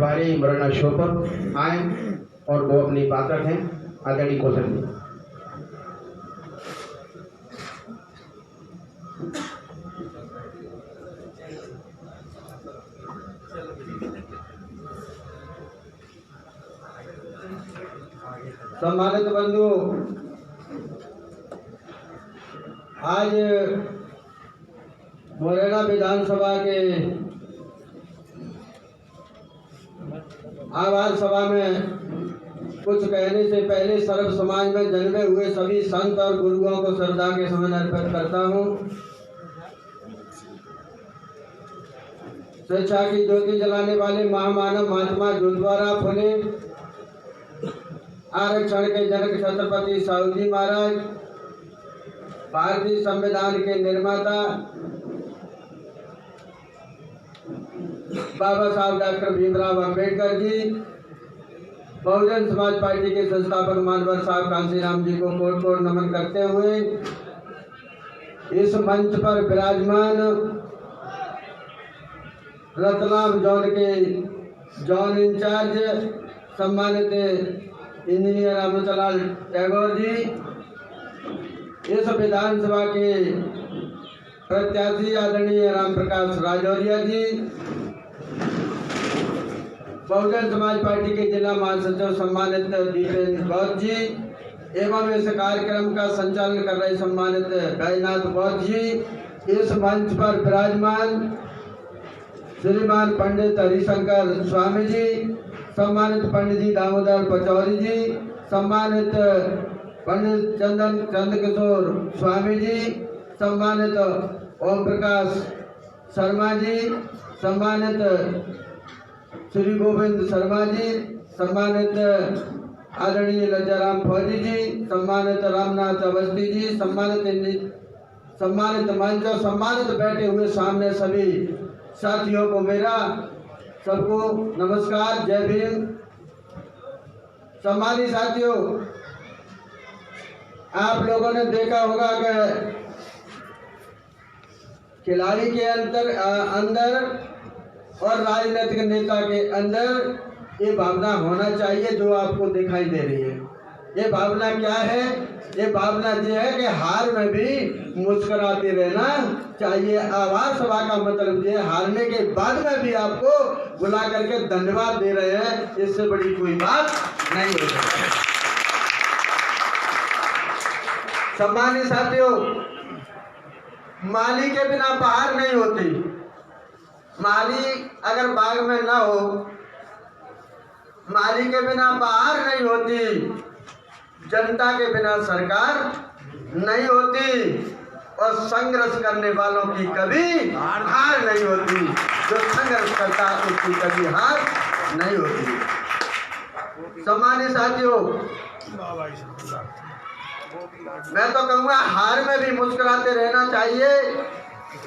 प्रभारी मुरैना शोभन आए और वो अपनी बात रखें। आदरणीय कौशल जी। सम्मानित बंधु, आज मुरैना विधानसभा के आवास सभा में कुछ कहने से पहले सर्व समाज में जन्मे हुए सभी संत और गुरुओं को श्रद्धा के समान अर्पित करता हूँ। स्वेच्छा की ज्योति जलाने वाले महामानव महात्मा ज्योतिबा फुले, आरक्षण के जनक छत्रपति साहू जी महाराज, भारतीय संविधान के निर्माता बाबा साहब डॉक्टर भीमराव अंबेडकर जी, बहुजन समाज पार्टी के संस्थापक मानवर साहब कांशीराम जी को कोट कोट नमन करते हुए इस मंच पर विराजमान रतलाम जोन के जोन इंचार्ज सम्मानित इंजीनियर अमृतलाल टैगोर जी, इस विधानसभा के प्रत्याशी आदरणीय राम प्रकाश राजौरिया जी, बहुजन समाज पार्टी के जिला महासचिव सम्मानित दीपेंद्र गौर जी एवं इस कार्यक्रम का संचालन कर रहे सम्मानित बैजनाथ गौर जी, इस मंच पर विराजमान श्रीमान पंडित हरिशंकर स्वामी जी, सम्मानित पंडित जी दामोदर पचौरी जी, सम्मानित पंडित चंद किशोर स्वामी जी, सम्मानित ओम प्रकाश शर्मा जी, सम्मानित श्री गोविंद शर्मा जी, सम्मानित आदरणीय लज्जाराम फौजी जी, सम्मानित रामनाथ अवस्थी जी, सम्मानित मंच और सम्मानित बैठे हुए सामने सभी साथियों को मेरा सबको नमस्कार, जय भीम। सम्मानित साथियों, आप लोगों ने देखा होगा कि खिलाड़ी के अंदर और राजनीतिक नेता के अंदर ये भावना होना चाहिए जो आपको दिखाई दे रही है। ये भावना क्या है? ये भावना ये है कि हार में भी मुस्कुराते रहना चाहिए। आवाज सभा का मतलब ये हारने के बाद में भी आपको बुला करके धन्यवाद दे रहे हैं, इससे बड़ी कोई बात नहीं हो सकती। सम्मानित साथियों, माली के बिना बहार नहीं होती। माली अगर बाग में ना हो, माली के बिना बहार नहीं होती, जनता के बिना सरकार नहीं होती और संघर्ष करने वालों की कभी हार नहीं होती। जो संघर्ष करता है उसकी कभी हार नहीं होती। सम्मानित साथियों, मैं तो कहूँगा हार में भी मुस्कुराते रहना चाहिए।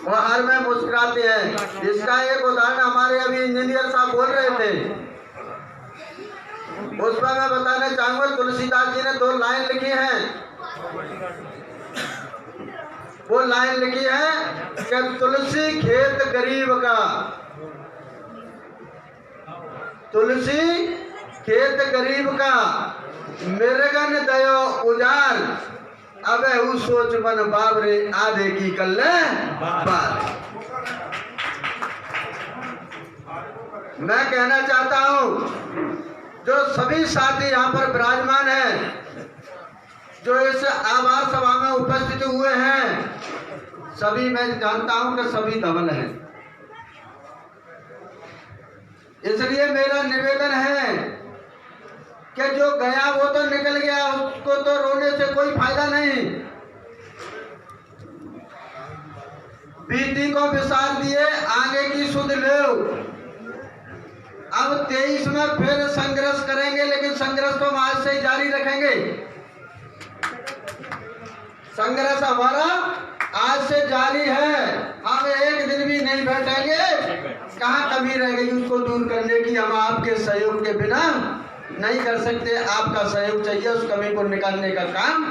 वो हार में मुस्कुराते हैं। इसका एक उदाहरण हमारे अभी इंजीनियर साहब बोल रहे थे, उस पर मैं बताना चाहूंगा। तुलसीदास जी ने 2 लाइन लिखी हैं। वो लाइन लिखी है कि तुलसी खेत गरीब का, तुलसी खेत गरीब का, मृगन दयो उजार, अबे उस सोच मन बाबरे आधे की कल्ले बात। मैं कहना चाहता हूं, जो सभी साथी यहाँ पर विराजमान हैं, जो इस आवास सभा में उपस्थित हुए हैं, सभी मैं जानता हूं कि सभी धवल हैं। इसलिए मेरा निवेदन है कि जो गया वो तो निकल गया, उसको तो रोने से कोई फायदा नहीं। बीती को विसार दिए, आगे की सुध लो। अब 23 में फिर संघर्ष करेंगे, लेकिन संघर्ष तो हम आज से जारी रखेंगे। संघर्ष हमारा आज से जारी है। हम एक दिन भी नहीं बैठेंगे। कहाँ कमी रह गई उसको दूर करने की हम आपके सहयोग के बिना नहीं कर सकते। आपका सहयोग चाहिए, उस कमी को निकालने का काम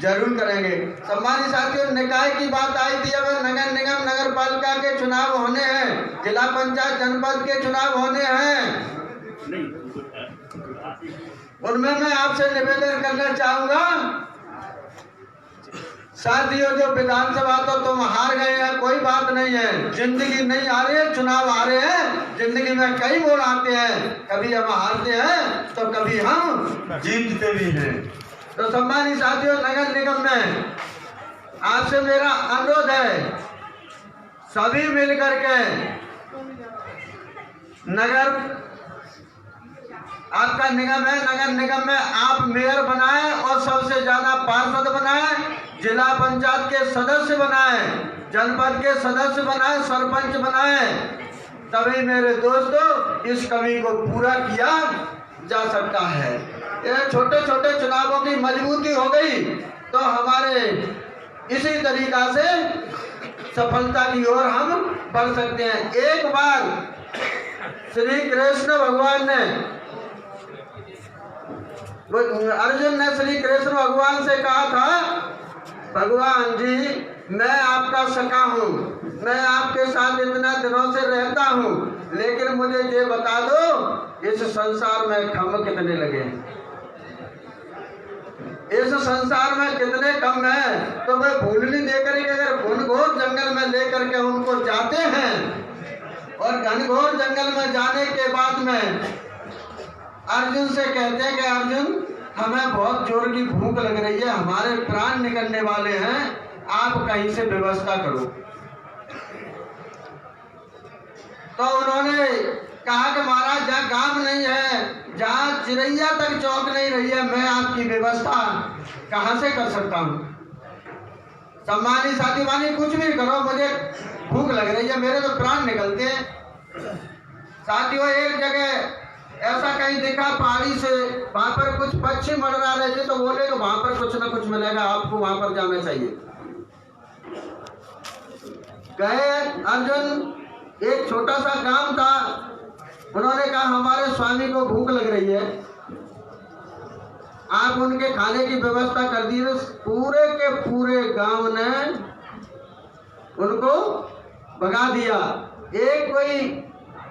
जरूर करेंगे। सम्मानित साथियों, निकाय की बात आई थी। अब नगर निगम नगर पालिका के चुनाव होने हैं, जिला पंचायत जनपद के चुनाव होने हैं। उनमें मैं आपसे निवेदन करना चाहूंगा, साथियों, जो विधानसभा तो तुम हार गए हैं, कोई बात नहीं है, जिंदगी नहीं आ रही है, चुनाव आ रहे हैं, जिंदगी में कई मोड़ आते हैं, कभी हम हारते हैं तो कभी हम जीतते भी हैं। तो सम्मानित साथियों, नगर निगम में आपसे मेरा अनुरोध है, सभी मिलकर के नगर आपका निगम है, नगर निगम में आप मेयर बनाएं और सबसे ज्यादा पार्षद बनाएं, जिला पंचायत के सदस्य बनाएं, जनपद के सदस्य बनाएं, सरपंच बनाएं, तभी मेरे दोस्तों इस कमी को पूरा किया जा सकता है। ये छोटे छोटे चुनावों की मजबूती हो गई तो हमारे इसी तरीका से सफलता की ओर हम बढ़ सकते हैं। एक बार श्री कृष्ण भगवान ने, अर्जुन ने श्री कृष्ण भगवान से कहा था, भगवान जी मैं आपका सखा हूँ, मैं आपके साथ इतना दिनों से रहता हूँ, लेकिन मुझे ये बता दो इस संसार में खम्भ कितने लगे, इस संसार में कितने कम हैं। तो वे भूलनी देकर के अगर घनघोर जंगल में लेकर के उनको जाते हैं और घनघोर जंगल में जाने के बाद में अर्जुन से कहते हैं कि अर्जुन हमें बहुत जोर की भूख लग रही है, हमारे प्राण निकलने वाले हैं, आप कहीं से व्यवस्था करो। तो उन्होंने कहा कि महाराज जहाँ गांव नहीं है, जहाँ चिड़ैया तक चौक नहीं रही है, मैं आपकी व्यवस्था कहाँ से कर सकता हूँ। सम्मानित साथी वानी कुछ भी करो, मुझे भूख लग रही है, मेरे तो प्राण निकलते हैं। साथियों, एक जगह ऐसा कहीं देखा पहाड़ी से, वहां पर कुछ पक्षी मंडरा रहे थे, तो बोले कि वहां पर कुछ ना कुछ मिलेगा, आपको वहां पर जाना चाहिए। गए अर्जुन, एक छोटा सा गांव था, उन्होंने कहा हमारे स्वामी को भूख लग रही है, आप उनके खाने की व्यवस्था कर दीजिए। पूरे के पूरे गांव ने उनको भगा दिया। एक कोई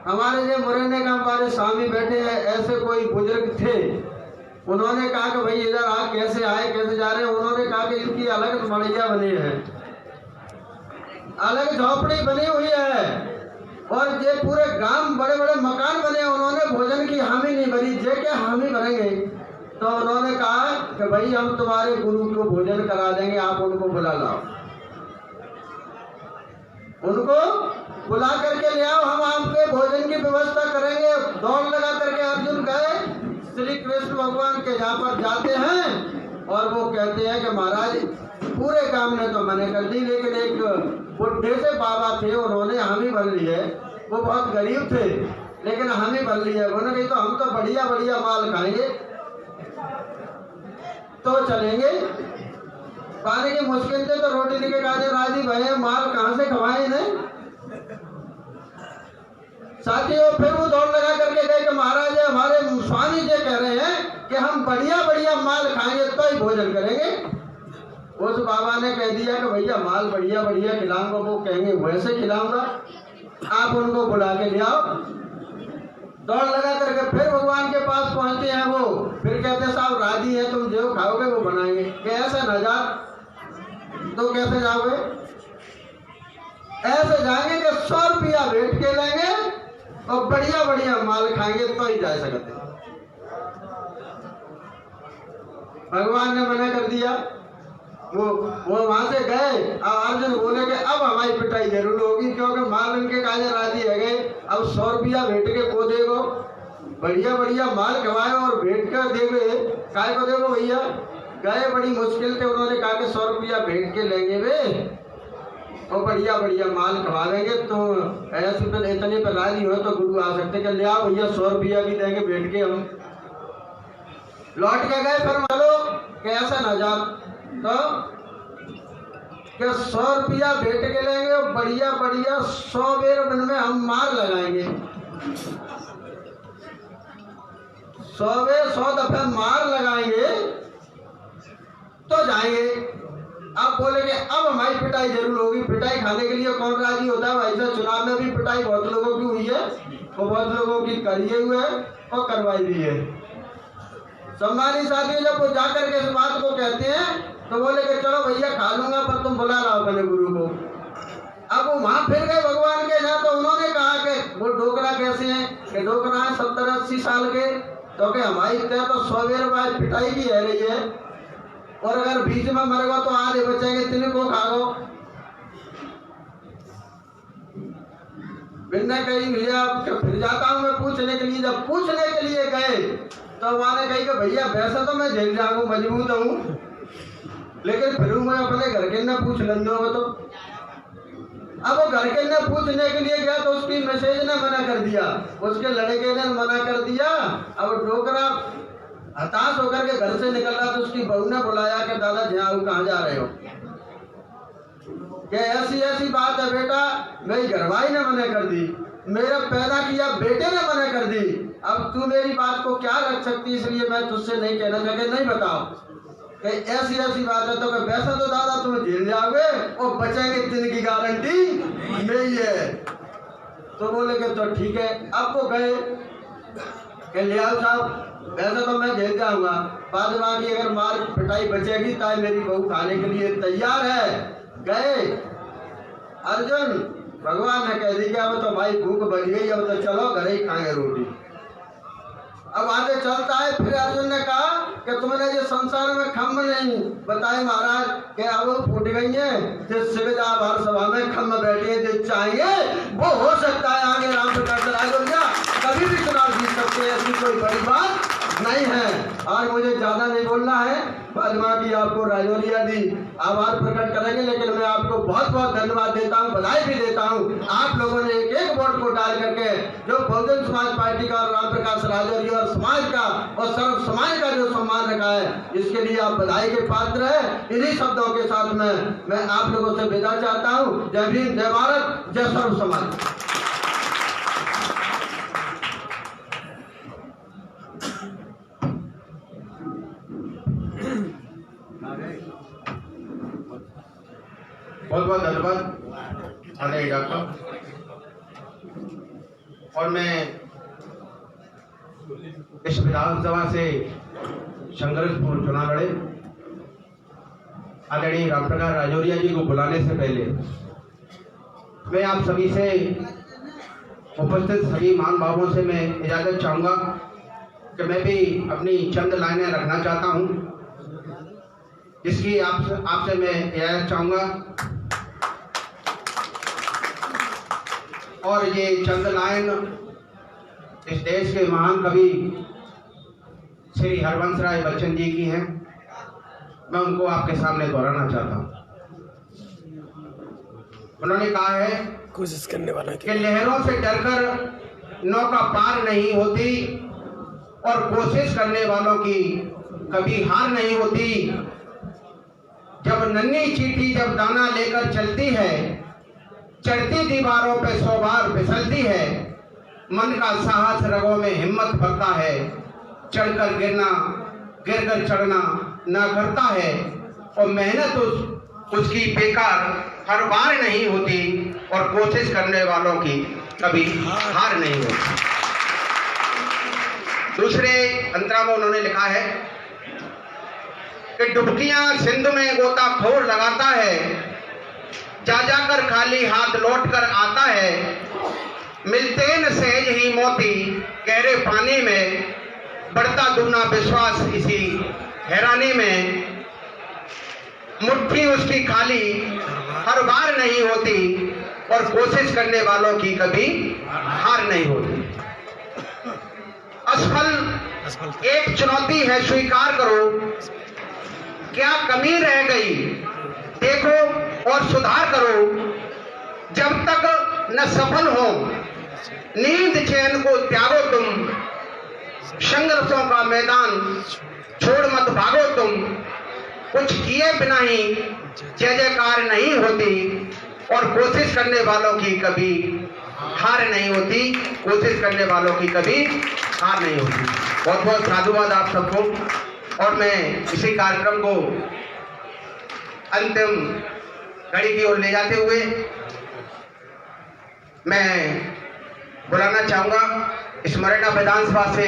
हमारे जो मुरैना का हमारे स्वामी बैठे हैं, ऐसे कोई बुजुर्ग थे, उन्होंने कहा कि भाई इधर आ, कैसे आए कैसे जा रहे हैं। उन्होंने कहा कि इनकी अलग मड़ैया बनी है, अलग झोपड़ी बनी हुई है, और ये पूरे गांव बड़े बड़े मकान बने, उन्होंने भोजन की हामी नहीं भरी, जे के हामी भरेंगे। तो उन्होंने कहा कि भाई हम तुम्हारे गुरु को भोजन करा देंगे, आप उनको बुला लाओ, उनको बुला करके ले आओ, हम आपके भोजन की व्यवस्था करेंगे। दौड़ लगा करके अर्जुन गए श्री कृष्ण भगवान के जहाँ पर जाते हैं, और वो कहते हैं कि महाराज पूरे काम ने तो मैंने कर दी, लेकिन एक बुढ़े से बाबा थे, उन्होंने हामी भर ली है, वो बहुत गरीब थे लेकिन हामी भर ली है। उन्होंने कही तो हम तो बढ़िया बढ़िया माल खाएंगे तो चलेंगे, पाने की मुश्किल से तो रोटी लेके खाते राजी भैया, माल कहाँ से खवाए इन्हें। साथियों, फिर वो दौड़ लगा करके गए कि महाराज हमारे स्वामी जी कह रहे हैं कि हम बढ़िया बढ़िया माल खाएंगे तो ही भोजन करेंगे। उस बाबा ने कह दिया कि भैया माल बढ़िया बढ़िया खिलाऊंगा, वो कहेंगे वैसे खिलाऊंगा, आप उनको बुला के ले आओ। दौड़ लगा करके फिर भगवान के पास पहुंचते हैं वो, फिर कहते साहब राजी है, तुम जो खाओगे वो बनाएंगे। कैसे न जा, तो कैसे जाओगे? ऐसे जाएंगे कि 100 रुपया भेंट के लेंगे और बढ़िया बढ़िया माल खाएंगे तो ही जा सकते। भगवान ने मना कर दिया। वो वहां से गए, अब अर्जुन बोले कि अब हमारी पिटाई जरूर होगी, क्योंकि माल उनके काजे राजी है गए। अब 100 रुपया भेंट के को देगो, बढ़िया बढ़िया माल खवाए और भेंट कर देगे, काय को देगो भैया। गए बड़ी मुश्किल से, उन्होंने कहा कि 100 रुपया भेंट के लेंगे वे और बढ़िया बढ़िया माल खवा देंगे, तो ऐसे तो इतने पर राजी हो तो गुरु आ सकते कि ले आओ भैया 100 रुपया भी देंगे भेंट के। हम लौट के गए, फिर मानो कैसा न जा, तो कि 100 रुपया भेंट के लेंगे और बढ़िया बढ़िया 100 बेर में हम मार लगाएंगे, 100 दफे मार लगाएंगे तो जाएंगे। अब बोले कि अब हमारी पिटाई जरूर होगी। पिटाई खाने के लिए कौन राजी होता है? ऐसा चुनाव में भी पिटाई बहुत लोगों की हुई है, वो बहुत लोगों की करिए हुए है और करवाई भी है। सम्मानित साथियों, जब वो जाकर के इस बात को कहते हैं तो बोले कि चलो भैया खा लूंगा, पर तुम बुला लाओ अपने गुरु को। अब वो वहां फिर गए भगवान के यहाँ, तो उन्होंने कहा कि वो डोकरा कैसे है, कि डोकरा है 70-80 साल के, तो कि हमारी तय तो 100 बेर बाद पिटाई की है रही है, और अगर बीच में मरेगा तो आधे बचेंगे, तिनको खाओ। बिन्ना कही भैया फिर जाता हूँ मैं पूछने के लिए। जब पूछने के लिए गए तो वहां ने कही कि भैया वैसे तो मैं झेल जाऊँ, मजबूत हूँ, लेकिन फिर मैं अपने घर के न पूछ लेंगे। तो अब वो घर के ने पूछने के लिए गया तो उसकी मैसेज ने मना कर दिया, उसके लड़के ने मना कर दिया। अब डोकरा हताश होकर के घर से निकल रहा तो उसकी बहू ने बुलाया कि दादा जी कहाँ जा रहे हो, कि ऐसी ऐसी बात है बेटा, मेरी घरवाई ने मना कर दी, मेरा पैदा किया बेटे ने मना कर दी, अब तू मेरी बात को क्या रख सकती, इसलिए मैं तुझसे नहीं कहना चाहते, नहीं बताओ कि ऐसी ऐसी बात है। तो वैसा तो दादा तुम जेल जाओगे और बचेंगे दिन की गारंटी नहीं है। तो बोले कि तो ठीक है। अब वो गए कि लियाओ साहब, वैसे तो मैं जेल जाऊंगा, बाद में अगर मार पिटाई बचेगी तो मेरी बहू खाने के लिए तैयार है। गए अर्जुन, भगवान ने कह दिया अब तो भाई भूख बच गई, अब तो चलो घर ही खाएंगे रोटी। अब आगे चलता है, फिर अर्जुन ने कहा कि तुमने जो संसार में खम्भ नहीं बताए महाराज, कि अब फूट गई है, जिस शिवजा भर सभा में खम्भ बैठे जिस चाहेंगे वो हो सकता है आगे राम प्रकाश राजौरिया कभी भी चुनाव जीत सकते हैं, ऐसी कोई बड़ी बात नहीं है। आज मुझे ज्यादा नहीं बोलना है, बदमा की आपको राजौरिया दी आभार प्रकट करेंगे, लेकिन मैं आपको बहुत बहुत धन्यवाद देता हूं, बधाई भी देता हूं। आप लोगों ने एक एक वोट को डाल करके जो बहुजन समाज पार्टी का और राम प्रकाश राजौरिया और समाज का और सर्व समाज का जो सम्मान रखा है, इसके लिए आप बधाई के पात्र हैं। इन्हीं शब्दों के साथ में मैं आप लोगों से विदा चाहता हूँ। जय भीम, जय भारत, जय सर्व समाज। बहुत बहुत धन्यवाद आदरणीय डॉक्टर। और मैं इस विधानसभा से संघर्षपूर्ण चुनाव लड़े आदरणीय राम प्रकाश राजौरिया जी को बुलाने से पहले मैं आप सभी से, उपस्थित सभी मान भावों से मैं इजाजत चाहूंगा कि मैं भी अपनी चंद लाइनें रखना चाहता हूं, जिसकी आपसे मैं इजाजत चाहूंगा। और ये चंद लाइन इस देश के महान कवि श्री हरवंश राय बच्चन जी की हैं, मैं उनको आपके सामने दोहराना चाहता हूं। उन्होंने कहा है कोशिश करने वाला कि लहरों से डरकर नौका पार नहीं होती और कोशिश करने वालों की कभी हार नहीं होती। जब नन्ही चींटी जब दाना लेकर चलती है, चढ़ती दीवारों पे 100 बार फिसलती है, मन का साहस रगों में हिम्मत भरता है, चढ़कर गिरना गिरकर चढ़ना ना करता है, और मेहनत उसकी बेकार हर बार नहीं होती और कोशिश करने वालों की कभी हार नहीं होती। दूसरे अंतरा में उन्होंने लिखा है कि डुबकियां सिंधु में गोताखोर लगाता है, जा जाकर खाली हाथ लौट कर आता है, मिलते न सहज ही मोती गहरे पानी में, बढ़ता दुगना विश्वास इसी हैरानी में, मुट्ठी उसकी खाली हर बार नहीं होती और कोशिश करने वालों की कभी हार नहीं होती। असफल एक चुनौती है, स्वीकार करो, क्या कमी रह गई देखो और सुधार करो, जब तक न सफल हो नींद चैन को त्यागो तुम, संघर्षों का मैदान छोड़ मत भागो तुम, कुछ किए बिना ही जय जयकार नहीं होती और कोशिश करने वालों की कभी हार नहीं होती, कोशिश करने वालों की कभी हार नहीं होती। बहुत बहुत साधुवाद आप सबको। और मैं इसी कार्यक्रम को अंतिम घड़ी की ओर ले जाते हुए मैं बुलाना चाहूंगा इस मरेठा विधानसभा से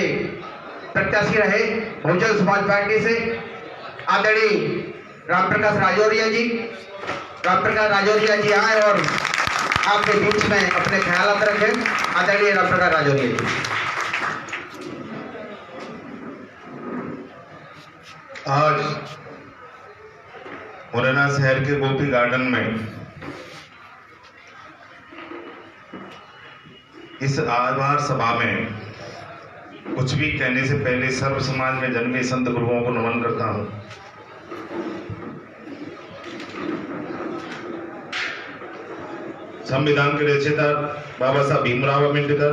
प्रत्याशी रहे बहुजन समाज पार्टी से आदरणीय रामप्रकाश राजौरिया जी आए और आपके बीच में अपने ख्यालात रखें। आदरणीय रामप्रकाश राजौरिया जी। आज मुरैना शहर के गोपी गार्डन में इस आभार सभा में कुछ भी कहने से पहले सर्व समाज में जन्मे संत गुरुओं को नमन करता हूं। संविधान के रचयिता बाबा साहब भीमराव अम्बेडकर,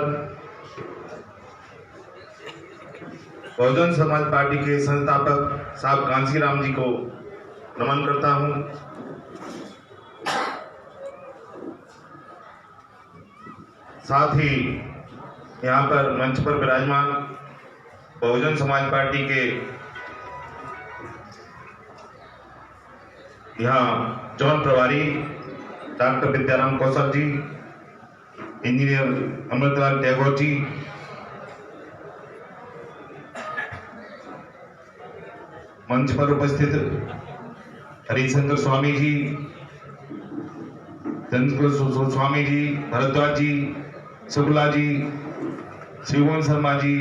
बहुजन समाज पार्टी के संस्थापक साहब कांशीराम जी को नमन करता हूं। साथ ही यहाँ पर मंच पर विराजमान बहुजन समाज पार्टी के यहाँ जौन प्रभारी डॉक्टर विद्याराम कौशल जी, इंजीनियर अमृतलाल टैगोर जी, मंच पर उपस्थित हरिशंकर स्वामी जी, चंद्रशेखर स्वामी जी, भरद्वाज जी, शुक्ला जी, शिवमोहन शर्मा जी,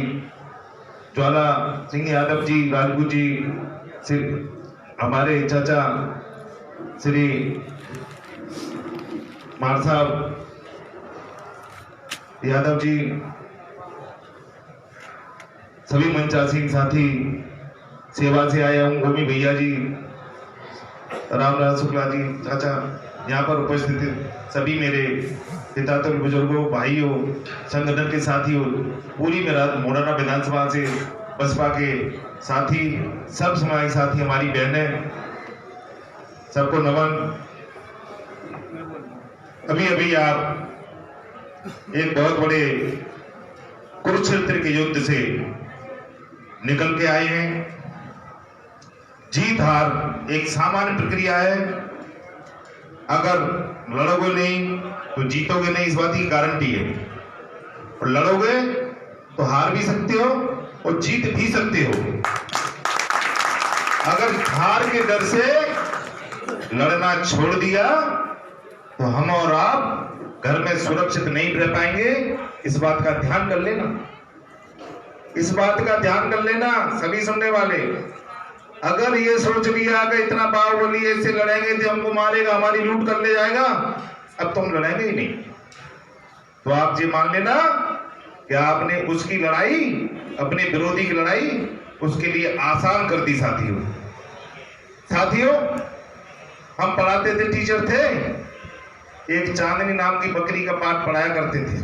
ज्वाला सिंह यादव जी, राजपूत जी, हमारे चाचा श्री मार साहब यादव जी, सभी मंचासीन साथी, सेवा से आया हूँ गोमी भैया जी, रामराज शुक्ला जी, चाचा, यहाँ पर उपस्थित सभी मेरे पितातुल बुजुर्गों, भाइयों, संगठन के साथियों, पूरी मेरा मुरैना विधानसभा से बसपा के साथी, सब समाज साथी, हमारी बहनें, सबको नमन। अभी अभी आप एक बहुत बड़े कुरुक्षेत्र के युद्ध से निकल के आए हैं। जीत हार एक सामान्य प्रक्रिया है। अगर लड़ोगे नहीं तो जीतोगे नहीं, इस बात की गारंटी है। और लड़ोगे तो हार भी सकते हो और जीत भी सकते हो। अगर हार के डर से लड़ना छोड़ दिया तो हम और आप घर में सुरक्षित नहीं रह पाएंगे। इस बात का ध्यान कर लेना, इस बात का ध्यान कर लेना सभी सुनने वाले। अगर ये सोच लिया कि इतना बाहुबली ऐसे लड़ेंगे तो हमको मारेगा, हमारी लूट कर ले जाएगा, अब तो हम लड़ेंगे ही नहीं। तो आप ये मान लेना कि आपने उसकी लड़ाई, अपने विरोधी की लड़ाई उसके लिए आसान कर दी। साथियों, हम पढ़ाते थे, टीचर थे, एक चांदनी नाम की बकरी का पाठ पढ़ाया करते थे।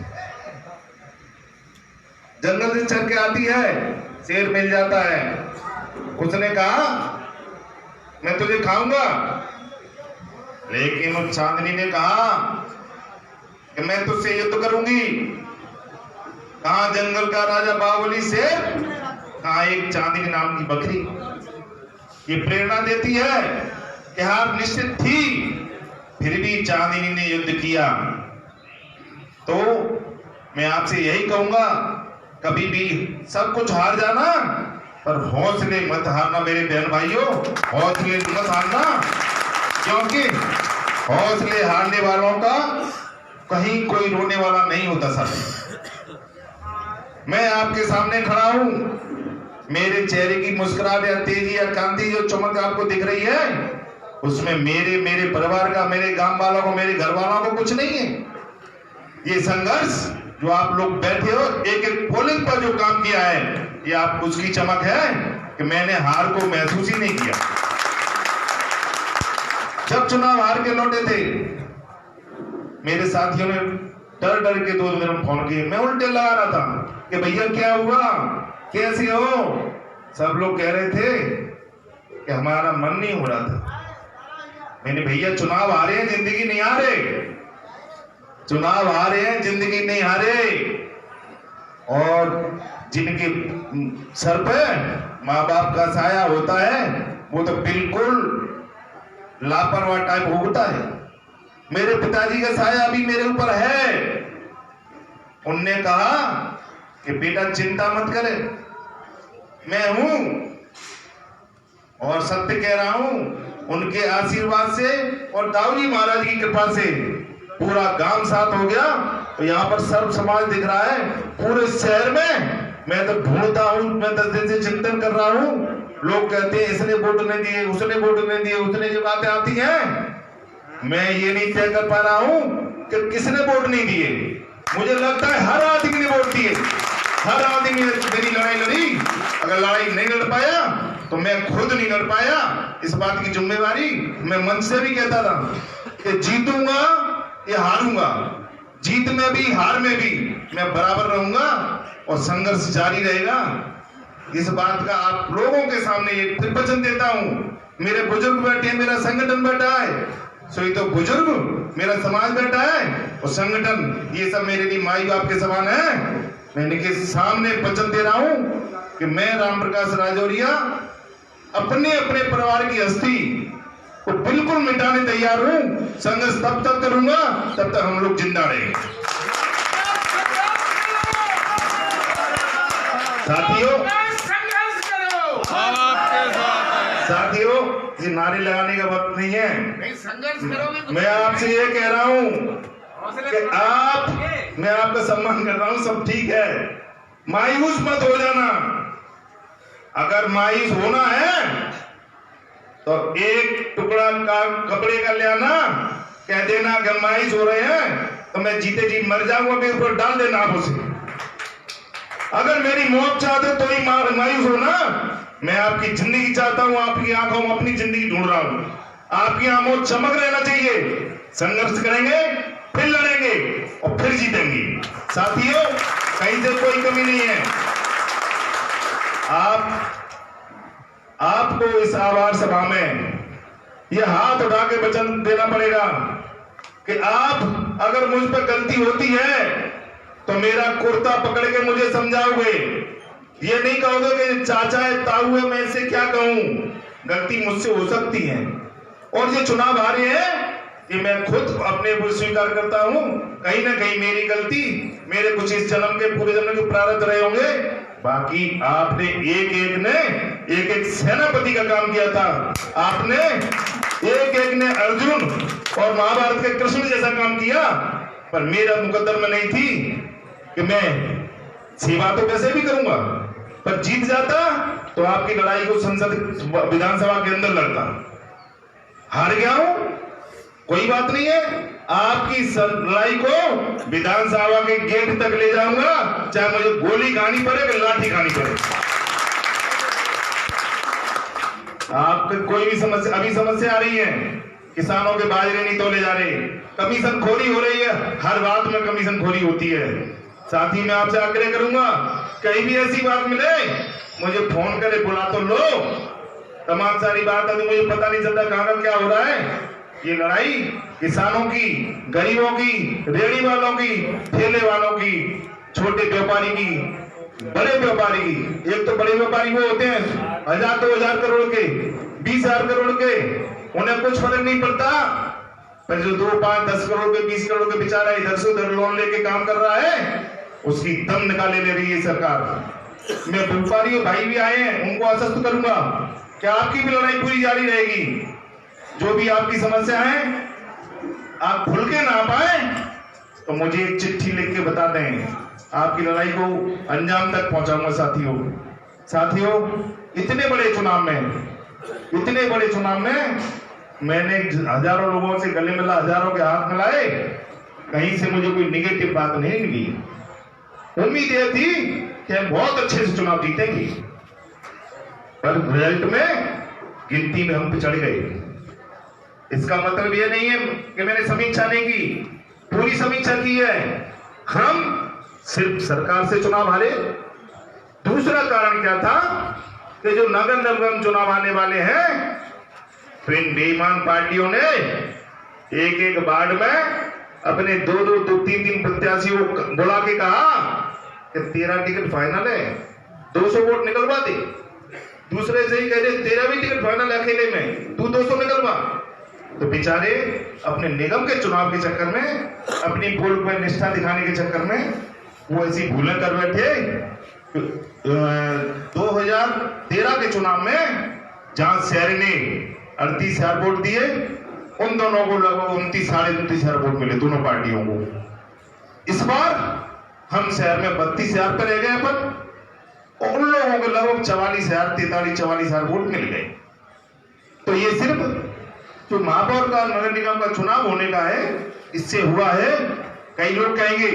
जंगल से चल के आती है, शेर मिल जाता है, उसने कहा मैं तुझे खाऊंगा, लेकिन उस चांदनी ने कहा कि मैं तुझसे युद्ध करूंगी। कहां जंगल का राजा बाहुबली शेर, कहां एक चांदनी नाम की बकरी। ये प्रेरणा देती है कि हार निश्चित थी, फिर भी चांदनी ने युद्ध किया। तो मैं आपसे यही कहूंगा, कभी भी सब कुछ हार जाना पर हौसले मत हारना मेरे बहन भाइयों, हौसले मत हारना, क्योंकि हौसले हारने वालों का कहीं कोई रोने वाला नहीं होता। साथी, मैं आपके सामने खड़ा हूं, मेरे चेहरे की मुस्कुराहट या तेजी या कांति जो चमक आपको दिख रही है, उसमें मेरे परिवार का, मेरे गांव वालों को, मेरे घर वालों को कुछ नहीं है। ये संघर्ष जो आप लोग बैठे हो, एक एक पोलिंग पर जो काम किया है, ये आप उसकी चमक है कि मैंने हार को महसूस ही नहीं किया। जब चुनाव हार के लौटे थे, मेरे साथियों ने डर डर के 2 दिन फोन किए, मैं उल्टे लगा रहा था कि भैया क्या हुआ, कैसे हो। सब लोग कह रहे थे कि हमारा मन नहीं हो रहा था। मैंने, भैया चुनाव हारे हैं, जिंदगी नहीं हारे, चुनाव हारे हैं, जिंदगी नहीं हारे। और जिनके सर पे माँ बाप का साया होता है, वो तो बिल्कुल लापरवाह टाइप होता है। मेरे पिताजी का साया अभी मेरे ऊपर है। उनने कहा कि बेटा चिंता मत करे, मैं हूं और सत्य कह रहा हूं। उनके आशीर्वाद से और दाऊजी महाराज की कृपा से पूरा गांव साथ हो गया। तो यहाँ पर सर्व समाज दिख रहा है पूरे शहर में। मैं तो ढूंढता हूँ, मैं 10 दिन से चिंतन कर रहा हूँ। लोग कहते हैं इसने वोट नहीं दिए, उसने वोट नहीं दिए, उसने जो बातें आती हैं, मैं ये नहीं तय कर पा रहा हूँ कि किसने वोट नहीं दिए। मुझे लगता है हर आदमी ने वोट दिए, हर आदमी ने मेरी लड़ाई लड़ी। अगर लड़ाई नहीं लड़ पाया तो मैं खुद नहीं लड़ पाया। इस बात की जिम्मेवारी मैं मन से भी कहता था कि जीतूंगा या हारूंगा, जीत में भी हार में भी मैं बराबर रहूंगा और संघर्ष जारी रहेगा। इस बात का आप लोगों के सामने ये वचन देता हूं। मेरे बुजुर्ग बैठे, मेरा संगठन बैठा है, सोई तो बुजुर्ग मेरा समाज बैठा है और संगठन, ये सब मेरे लिए माई बाप के समान है। मैं इनके सामने वचन दे रहा हूं कि मैं राम प्रकाश राजौरिया अपने अपने परिवार की अस्थि को बिल्कुल मिटाने तैयार हूं। संघर्ष तब तक करूंगा तब तक हम लोग जिंदा रहेंगे। साथियों, ये नारे लगाने का वक्त नहीं है। संघर्ष करोगे तो मैं आपसे ये कह रहा हूं कि मैं आपका सम्मान कर रहा हूं, सब ठीक है, मायूस मत हो जाना। अगर मायूस होना है तो एक टुकड़ा का कपड़े का ले आना, कह देना अगर मायूस हो रहे हैं तो मैं जीते जी मर जाऊंगा, मेरे ऊपर डाल देना आप उसे। अगर मेरी मौत चाहते तो ही मायूस होना। मैं आपकी जिंदगी चाहता हूं, आपकी आंखों में अपनी जिंदगी ढूंढ रहा हूं। आपकी आंखों चमक रहना चाहिए। संघर्ष करेंगे, फिर लड़ेंगे और फिर जीतेंगे। साथियों, कहीं से कोई कमी नहीं है। आपको इस आभार सभा में यह हाथ उठा के वचन देना पड़ेगा कि आप अगर मुझ पर गलती होती है तो मेरा कुर्ता पकड़ के मुझे समझाओगे। ये नहीं कहोगे कि चाचा है, ताऊ है, मैं इससे क्या कहूं। गलती मुझसे हो सकती है और ये चुनाव आ रहे हैं, ये मैं खुद अपने को स्वीकार करता हूं। कहीं ना कहीं मेरी गलती, मेरे कुछ इस जन्म के पूरे जन्म के प्रारब्ध रहे होंगे। बाकी आपने एक एक सेनापति का काम किया था। आपने एक ने अर्जुन और महाभारत के कृष्ण जैसा काम किया। पर मेरा मुकद्दर में नहीं थी कि मैं सेवा तो वैसे भी करूंगा, पर जीत जाता तो आपकी लड़ाई को संसद विधानसभा के अंदर लड़ता। हार गया हूं, कोई बात नहीं है। आपकी लड़ाई को विधानसभा के गेट तक ले जाऊंगा, चाहे मुझे गोली खानी पड़े कि लाठी खानी पड़े। आपको कोई भी समस्या, अभी समस्या आ रही है, किसानों के बाजरे नहीं तोले जा रहे, कमीशन खोरी हो रही है, हर बात में कमीशन खोरी होती है। साथ ही मैं आपसे आग्रह करूंगा, कहीं भी ऐसी बात मिले मुझे फोन करे, बुला तो लो। तमाम सारी बात अभी मुझे पता नहीं चलता कहां का क्या हो रहा है। ये लड़ाई किसानों की, गरीबों की, रेहड़ी वालों की, ठेले वालों की, छोटे व्यापारी की, बड़े व्यापारी की। एक तो बड़े व्यापारी वो होते हैं 1000 2000 करोड़ के, 20,000 करोड़ के, उन्हें कुछ फर्क नहीं पड़ता। पर जो 2 5 10 करोड़ के, 20 करोड़ के बेचारा इधर से उधर लोन लेके काम कर रहा है, उसकी दम निकाले ले रही है सरकार। मैं व्यापारी भाई भी आए हैं, उनको आश्वस्त करूंगा कि आपकी भी लड़ाई पूरी जारी रहेगी। जो भी आपकी समस्या है, आप खुल के ना पाए तो मुझे एक चिट्ठी लिख के बता दें, आपकी लड़ाई को अंजाम तक पहुंचाऊंगा। साथियों, इतने बड़े चुनाव में मैंने हजारों लोगों से गले मिला, हजारों के हाथ मिलाए, कहीं से मुझे कोई निगेटिव बात नहीं मिली। उम्मीद यह थी कि हम बहुत अच्छे से चुनाव जीतेंगे, पर रिजल्ट में गिनती में हम पिछड़ गए। इसका मतलब यह नहीं है कि मैंने समीक्षा नहीं की, पूरी समीक्षा की है। हम सिर्फ सरकार से चुनाव हारे। दूसरा कारण क्या था कि जो नगर निगम चुनाव आने वाले हैं, तो इन बेईमान पार्टियों ने एक वार्ड में अपने 2-3 प्रत्याशियों को बुला के कहा कि तेरा टिकट फाइनल है, 200 वोट निकलवा दे। दूसरे से ही कह रहे तेरा भी टिकट फाइनल है अकेले में, तू 200 निकलवा। तो बेचारे अपने निगम के चुनाव के चक्कर में, अपनी वोट पर निष्ठा दिखाने के चक्कर में वो ऐसी भूलें कर बैठे 2013 के चुनाव में जहां शहर ने 38,000 वोट दिए, उन दोनों को लगभग 29-29,500 वोट मिले, दोनों पार्टियों को। इस बार हम शहर में 32,000 पे रह गए अपन, और उन लोगों को लगभग 44,000 वोट मिल गए। तो ये सिर्फ जो महापौर का नगर निगम का चुनाव होने का है, इससे हुआ है। कई लोग कहेंगे,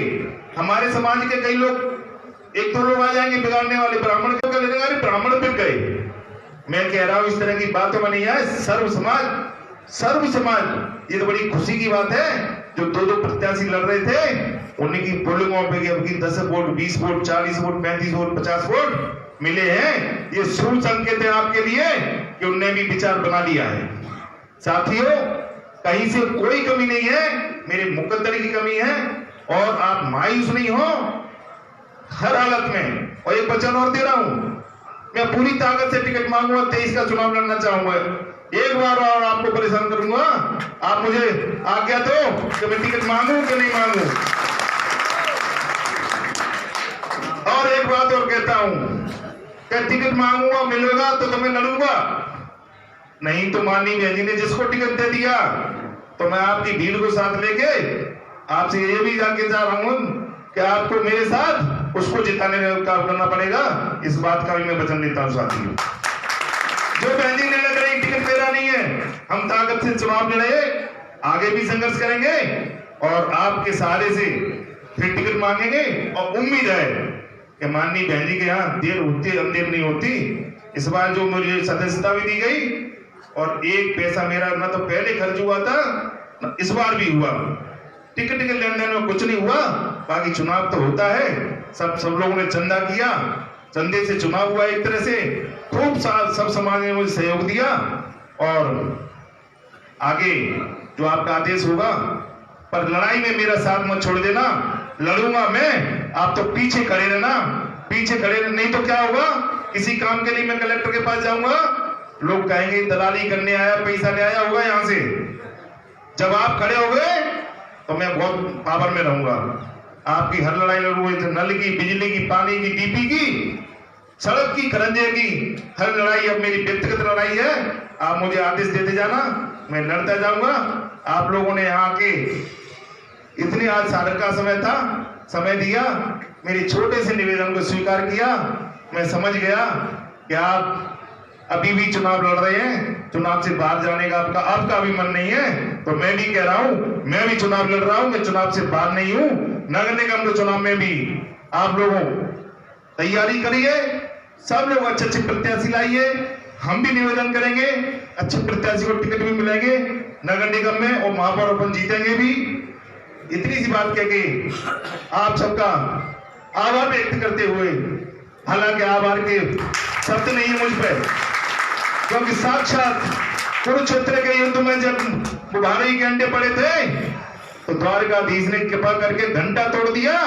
हमारे समाज के कई लोग, एक दो लोग आ जाएंगे बिगाड़ने वाले, ब्राह्मण को लगेगा ब्राह्मण बिक गए। मैं कह रहा हूं इस तरह की बातों में नहीं है। सर्व समाज, ये तो बड़ी खुशी की बात है। जो दो प्रत्याशी लड़ रहे थे, उन्हीं की पोलिंगों पे अब की 10 vote, 20 vote, 40 vote, 35 vote, 50 vote मिले हैं। ये शुभ संकेत है आपके लिए कि उनने भी विचार बना लिया है। साथियों, कहीं से कोई कमी नहीं है, मेरे मुकद्दर की कमी है, और आप मायूस नहीं हो हर हालत में। और एक वचन और दे रहा हूं, मैं पूरी ताकत से टिकट मांगूंगा, 23 का चुनाव लड़ना चाहूंगा। एक बार और आपको परेशान करूंगा, आप मुझे आज्ञा दो कि मैं टिकट मांगू कि नहीं मांगू। और एक बात और कहता हूं कि टिकट मांगूंगा, मिलेगा तो मैं लड़ूंगा, नहीं तो माननीय बहन जी ने जिसको टिकट दे दिया, तो मैं आपकी भीड़ को साथ लेके आपसे ये भी जाके जा रहा हूं कि आपको मेरे साथ उसको जिताने का करना पड़ेगा। इस बात का भी मैं वचन देता हूं साथियों। जो बहन जी ने लग रही टिकट मेरा नहीं है, हम ताकत से चुनाव लड़े, आगे भी संघर्ष करेंगे, और आपके सहारे से फिर टिकट मांगेंगे। और उम्मीद है कि माननीय बहन जी के यहाँ देर होती है, अंधेर नहीं होती। इस बार जो मुझे सदस्यता भी दी गई, और एक पैसा मेरा ना तो पहले खर्च हुआ था, ना इस बार भी हुआ। टिकट के लेन देन में कुछ नहीं हुआ, बाकी चुनाव तो होता है। सब लोगों ने चंदा किया, चंदे से चुनाव हुआ। एक तरह से खूब सब समाज ने मुझे सहयोग दिया। और आगे जो आपका आदेश होगा, पर लड़ाई में मेरा साथ मत छोड़ देना। लड़ूंगा मैं, आप तो पीछे खड़े रहना। पीछे खड़े नहीं तो क्या होगा, किसी काम के लिए मैं कलेक्टर के पास जाऊंगा, लोग कहेंगे दलाली करने आया, पैसा ले आया होगा यहां से। जब आप खड़े हो गए तो मैं बहुत पावर में रहूंगा। आपकी हर लड़ाई लड़ूंगा, नल की, बिजली की, पानी की, डीपी की, सड़क की, खरंजे की, हर लड़ाई अब मेरी व्यक्तिगत लड़ाई है। आप मुझे आदेश देते जाना, मैं लड़ता जाऊंगा। आप लोगों ने यहाँ के इतनी आज साढ़े का समय दिया, मेरे छोटे से निवेदन को स्वीकार किया। मैं समझ गया कि आप अभी भी चुनाव लड़ रहे हैं, चुनाव से बाहर जाने का आपका भी मन नहीं है। तो मैं भी कह रहा हूं, मैं भी चुनाव लड़ रहा हूं, मैं चुनाव से बाहर नहीं हूं। नगर निगम के चुनाव में भी आप लोगों तैयारी करिए, सब लोग अच्छे प्रत्याशी लाइए। हम भी निवेदन करेंगे, अच्छे प्रत्याशी को टिकट भी मिलेंगे नगर निगम में, और महापौर अपन जीतेंगे भी। इतनी सी बात कह के आप सबका आभार व्यक्त करते हुए, हालांकि आभार के शब्द नहीं है मुझ पर, क्योंकि साक्षात कुरुक्षेत्र के युद्ध में जब भारी के अंडे पड़े थे, तो द्वारकाधीश ने कृपा करके घंटा तोड़ दिया।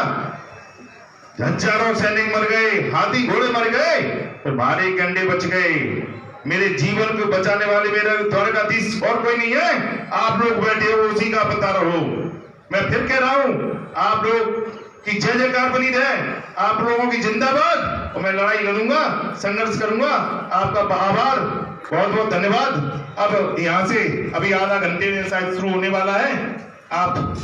हजारों सैनिक मर गए, हाथी घोड़े मर गए, तो भारी के अंडे बच गए। मेरे जीवन को बचाने वाले मेरा द्वारकाधीश और कोई नहीं है, आप लोग बैठे हो, उसी का पता रहो। मैं फिर कह रहा हूं, आप लोग की जय जयकार बनी रहे, आप लोगों की जिंदाबाद। और मैं लड़ाई लड़ूंगा, संघर्ष करूंगा। आपका आभार, बहुत बहुत धन्यवाद। अब यहाँ से अभी आधा घंटे में शायद शुरू होने वाला है। आप